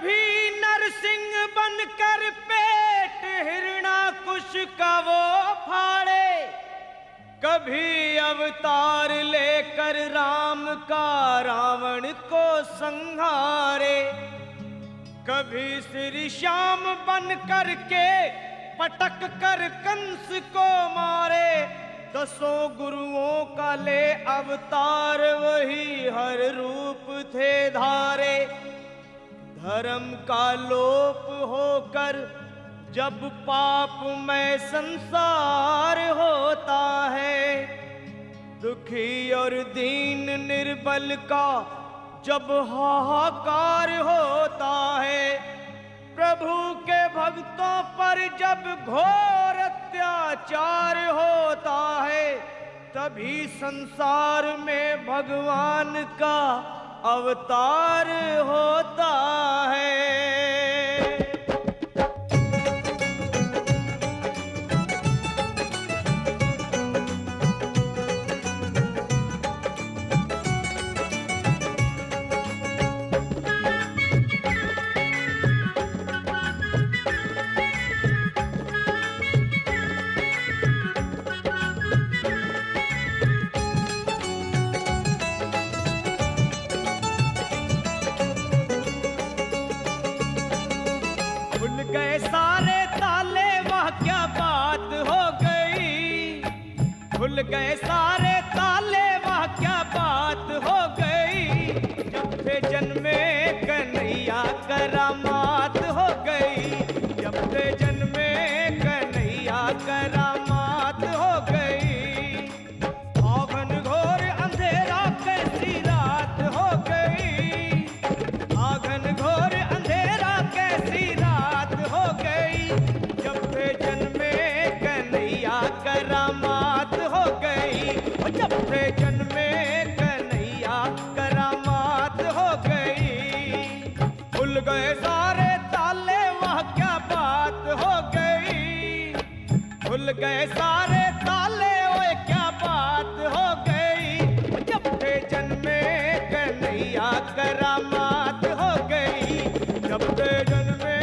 कभी नरसिंह बनकर पेट हिरणाकुश का वो फाड़े, कभी अवतार लेकर राम का रावण को संहारे, कभी श्री श्याम बन कर के पटक कर कंस को मारे। दसों गुरुओं का ले अवतार वही हर रूप थे धारे। धर्म का लोप होकर जब पाप में संसार होता है, दुखी और दीन निर्बल का जब हाहाकार होता है, प्रभु के भक्तों पर जब घोर अत्याचार होता है, तभी संसार में भगवान का अवतार होता है। गए सारे ताले वह क्या बात हो गई, खुल गए सारे ताले वह क्या बात हो गई। जब से जन्मे कन्हैया करामात हो गई, जब से जन्मे कन्हैया करामात हो गई। आंगन घोर अंधेरा कैसी रात हो गई, आंगन घोर अंधेरा कैसी रात हो गई। जब से जन्मे कन्हैया करामात हो गई, जब से जन्मे कन्हैया करामात हो गई। खुल गए सारे ताले वह क्या बात हो गई, खुल गए सारे ताले वह क्या बात हो गई। जब से जन्मे कन्हैया करामात हो गई, जब से जन्मे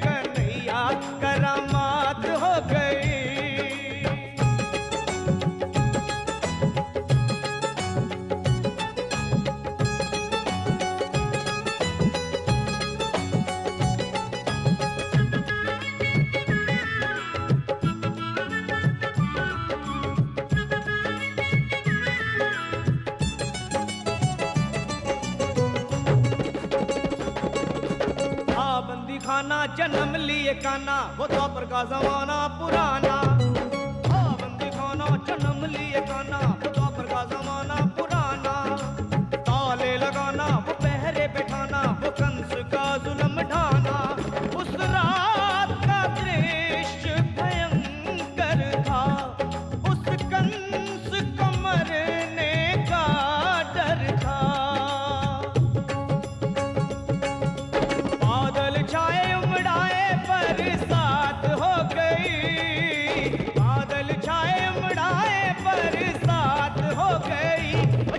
कन्हैया करामात हो गई। बंदी खाना जन्म लिए काना, वो द्वापर का जमाना पुराना। बंदी खाना जन्म लिए काना, वो द्वापर का जमाना पुराना। ताले लगाना वो पहरे बैठाना, वो कंस का जुल्म ढाना। उस रात का दृश्य भयंकर था, उस कंस को मरने का डर था। बादल छाए उमड़ाए बरसात हो गई, बादल छाए उमड़ाए बरसात हो गई।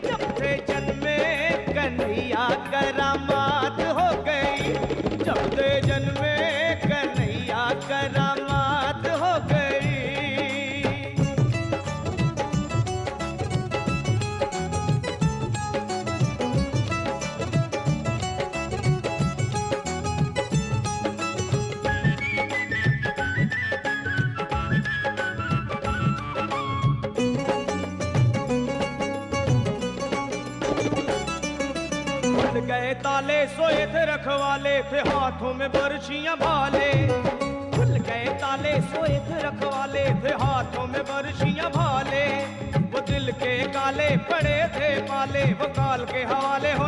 जब से जन्मे कन्हैया करामात हो गई, जब से जन्मे कन्हैया करामात हो गई। गए ताले सोए थे रखवाले, थे हाथों में बरछियां भाले। खुल गए ताले सोए थे रखवाले, थे हाथों में बरछियां भाले। वो दिल के काले पड़े थे पाले, वो काल के हवाले हो